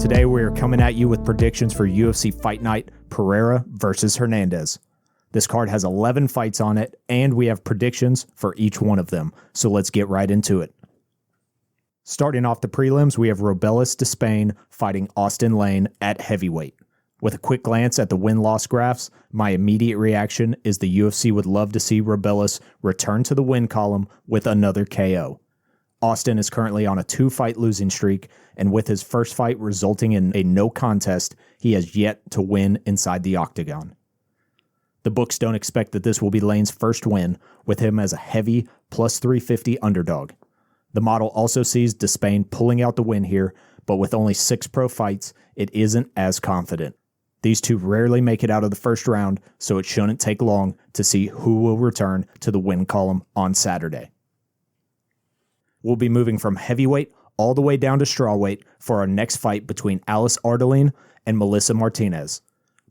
Today we are coming at you with predictions for UFC Fight Night Pereira versus Hernandez. This card has 11 fights on it, and we have predictions for each one of them, so let's get right into it. Starting off the prelims, we have Robelis Despaigne fighting Austen Lane at heavyweight. With a quick glance at the win-loss graphs, my immediate reaction is the UFC would love to see Robelis return to the win column with another KO. Austen is currently on a 2-fight losing streak, and with his first fight resulting in a no contest, he has yet to win inside the octagon. The books don't expect that this will be Lane's first win, with him as a heavy plus 350 underdog. The model also sees Despaigne pulling out the win here, but with only 6 pro fights, it isn't as confident. These two rarely make it out of the first round, so it shouldn't take long to see who will return to the win column on Saturday. We'll be moving from heavyweight all the way down to strawweight for our next fight between Ardelean and Melissa Martinez.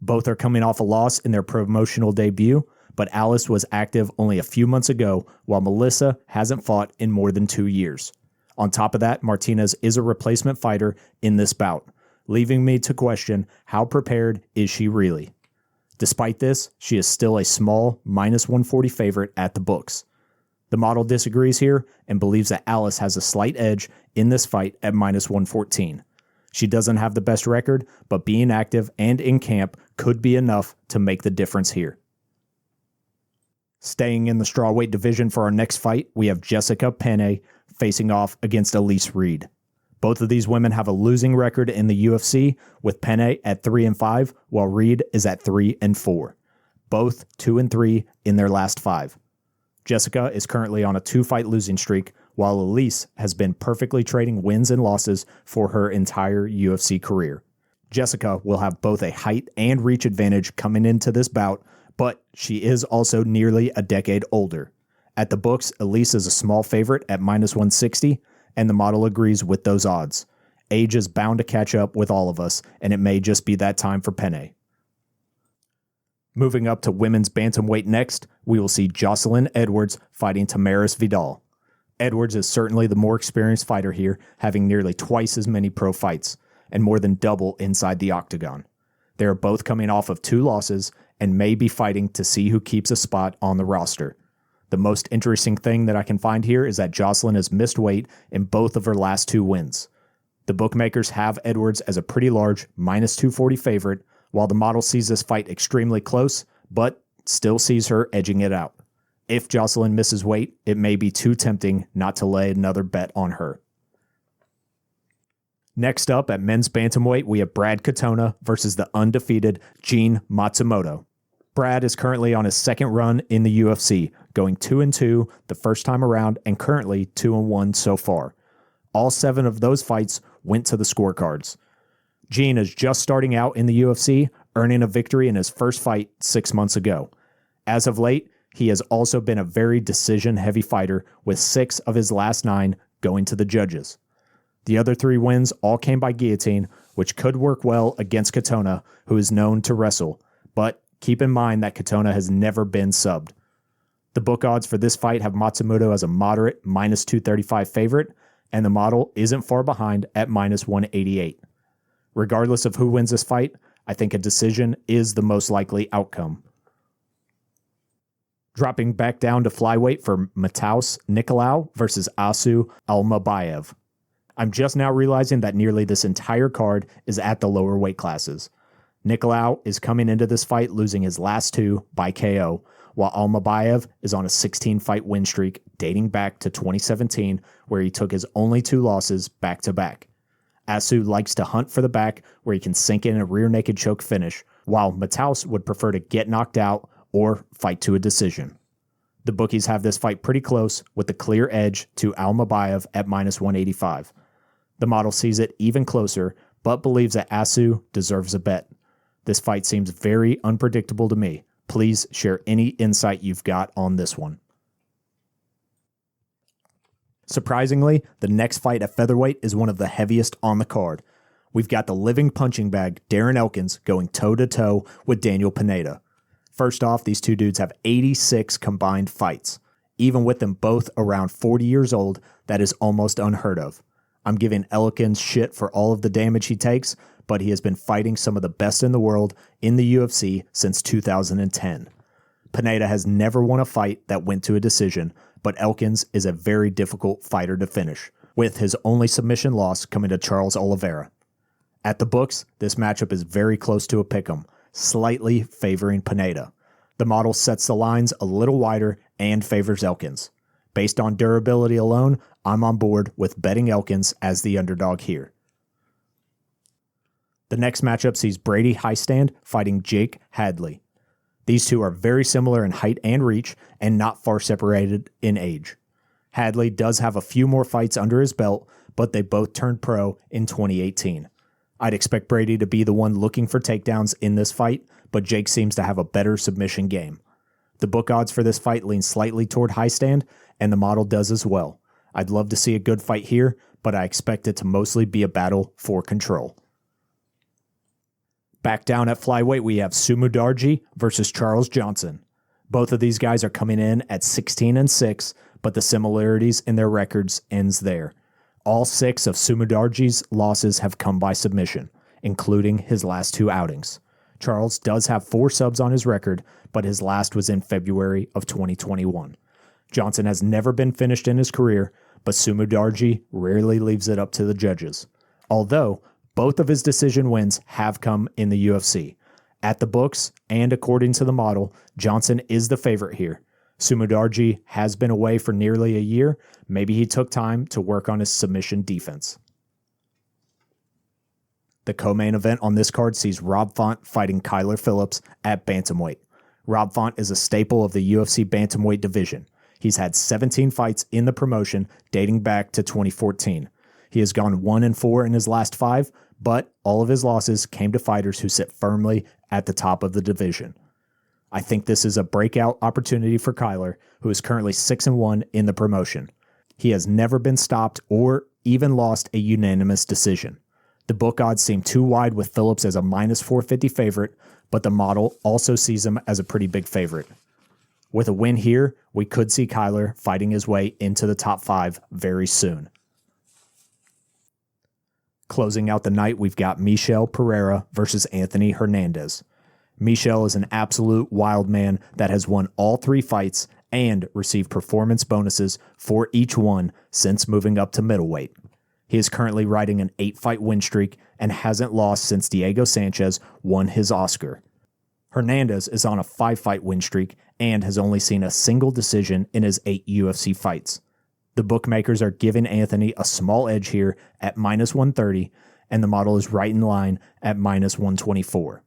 Both are coming off a loss in their promotional debut, but Alice was active only a few months ago, while Melissa hasn't fought in more than 2 years. On top of that, Martinez is a replacement fighter in this bout, leaving me to question how prepared is she really. Despite this, she is still a small minus 140 favorite at the books. The model disagrees here and believes that Alice has a slight edge in this fight at minus 114. She doesn't have the best record, but being active and in camp could be enough to make the difference here. Staying in the strawweight division for our next fight, we have Jessica Penne facing off against Elise Reed. Both of these women have a losing record in the UFC, with Penne at 3-5, while Reed is at 3-4. Both 2-3 in their last 5. Jessica is currently on a 2-fight losing streak, while Elise has been perfectly trading wins and losses for her entire UFC career. Jessica will have both a height and reach advantage coming into this bout, but she is also nearly a decade older. At the books, Elise is a small favorite at minus 160, and the model agrees with those odds. Age is bound to catch up with all of us, and it may just be that time for Penne. Moving up to women's bantamweight next, we will see Joselyne Edwards fighting Tamires Vidal. Edwards is certainly the more experienced fighter here, having nearly twice as many pro fights, and more than double inside the octagon. They are both coming off of 2 losses, and may be fighting to see who keeps a spot on the roster. The most interesting thing that I can find here is that Joselyne has missed weight in both of her last 2 wins. The bookmakers have Edwards as a pretty large minus 240 favorite, while the model sees this fight extremely close, but still sees her edging it out. If Joselyne misses weight, it may be too tempting not to lay another bet on her. Next up at men's bantamweight, we have Brad Katona versus the undefeated Gene Matsumoto. Brad is currently on his second run in the UFC, going 2-2 the first time around and currently 2-1 so far. All 7 of those fights went to the scorecards. Gene is just starting out in the UFC, earning a victory in his first fight 6 months ago. As of late, he has also been a very decision-heavy fighter, with 6 of his last 9 going to the judges. The other 3 wins all came by guillotine, which could work well against Katona, who is known to wrestle, but keep in mind that Katona has never been subbed. The book odds for this fight have Matsumoto as a moderate minus 235 favorite, and the model isn't far behind at minus 188. Regardless of who wins this fight, I think a decision is the most likely outcome. Dropping back down to flyweight for Matheus Nicolau versus Almabayev. I'm just now realizing that nearly this entire card is at the lower weight classes. Nicolau is coming into this fight losing his last 2 by KO, while Almabayev is on a 16-fight win streak dating back to 2017, where he took his only 2 losses back-to-back. Asu likes to hunt for the back, where he can sink in a rear naked choke finish, while Matheus would prefer to get knocked out or fight to a decision. The bookies have this fight pretty close, with the clear edge to Almabayev at minus 185. The model sees it even closer, but believes that Asu deserves a bet. This fight seems very unpredictable to me. Please share any insight you've got on this one. Surprisingly, the next fight at featherweight is one of the heaviest on the card. We've got the living punching bag, Darren Elkins, going toe-to-toe with Daniel Pineda. First off, these two dudes have 86 combined fights. Even with them both around 40 years old, that is almost unheard of. I'm giving Elkins shit for all of the damage he takes, but he has been fighting some of the best in the world in the UFC since 2010. Pineda has never won a fight that went to a decision, but Elkins is a very difficult fighter to finish, with his only submission loss coming to Charles Oliveira. At the books, this matchup is very close to a pick'em, slightly favoring Pineda. The model sets the lines a little wider and favors Elkins. Based on durability alone, I'm on board with betting Elkins as the underdog here. The next matchup sees Brady Hiestand fighting Jake Hadley. These two are very similar in height and reach and not far separated in age. Hadley does have a few more fights under his belt, but they both turned pro in 2018. I'd expect Brady to be the one looking for takedowns in this fight, but Jake seems to have a better submission game. The book odds for this fight lean slightly toward Hiestand, and the model does as well. I'd love to see a good fight here, but I expect it to mostly be a battle for control. Back down at flyweight, we have Sumudaerji versus Charles Johnson. Both of these guys are coming in at 16-6, but the similarities in their records ends there. All 6 of Sumudaerji's losses have come by submission, including his last 2 outings. Charles does have 4 subs on his record, but his last was in February of 2021. Johnson has never been finished in his career, but Sumudaerji rarely leaves it up to the judges. Although, both of his decision wins have come in the UFC. At the books, and according to the model, Johnson is the favorite here. Sumudaerji has been away for nearly a year. Maybe he took time to work on his submission defense. The co-main event on this card sees Rob Font fighting Kyler Phillips at bantamweight. Rob Font is a staple of the UFC bantamweight division. He's had 17 fights in the promotion dating back to 2014. He has gone 1-4 in his last 5, but all of his losses came to fighters who sit firmly at the top of the division. I think this is a breakout opportunity for Kyler, who is currently 6-1 in the promotion. He has never been stopped or even lost a unanimous decision. The book odds seem too wide with Phillips as a -450 favorite, but the model also sees him as a pretty big favorite. With a win here, we could see Kyler fighting his way into the top 5 very soon. Closing out the night, we've got Michel Pereira versus Anthony Hernandez. Michel is an absolute wild man that has won all 3 fights and received performance bonuses for each one since moving up to middleweight. He is currently riding an 8-fight win streak and hasn't lost since Diego Sanchez won his Oscar. Hernandez is on a 5-fight win streak and has only seen a single decision in his 8 UFC fights. The bookmakers are giving Anthony a small edge here at -130, and the model is right in line at -124.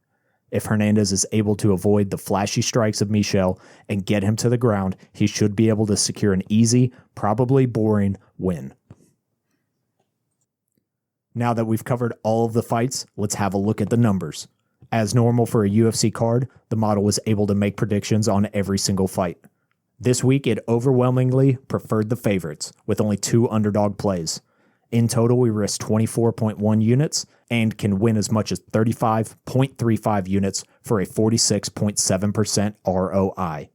If Hernandez is able to avoid the flashy strikes of Michel and get him to the ground, he should be able to secure an easy, probably boring win. Now that we've covered all of the fights, let's have a look at the numbers. As normal for a UFC card, the model was able to make predictions on every single fight. This week, it overwhelmingly preferred the favorites, with only 2 underdog plays. In total, we risked 24.1 units and can win as much as 35.35 units for a 46.7% ROI.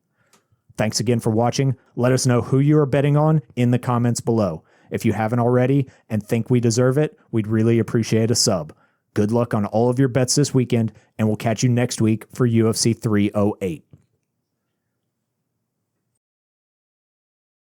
Thanks again for watching. Let us know who you are betting on in the comments below. If you haven't already and think we deserve it, we'd really appreciate a sub. Good luck on all of your bets this weekend, and we'll catch you next week for UFC 308.